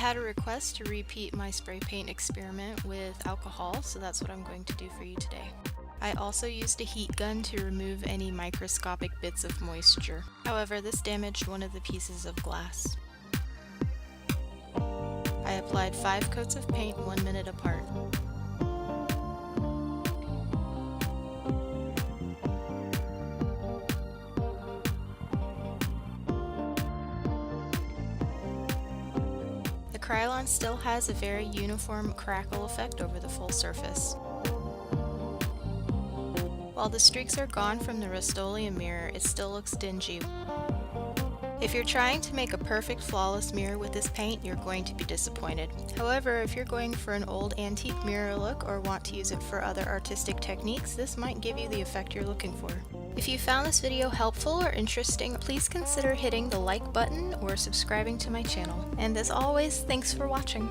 had a request to repeat my spray paint experiment with alcohol, so that's what I'm going to do for you today. I also used a heat gun to remove any microscopic bits of moisture. However, this damaged one of the pieces of glass. I applied 5 coats of paint 1 minute apart. The Krylon still has a very uniform crackle effect over the full surface. While the streaks are gone from the Rustoleum mirror, it still looks dingy. If you're trying to make a perfect flawless mirror with this paint, you're going to be disappointed. However, if you're going for an old antique mirror look or want to use it for other artistic techniques, this might give you the effect you're looking for. If you found this video helpful or interesting, please consider hitting the like button or subscribing to my channel. And as always, thanks for watching.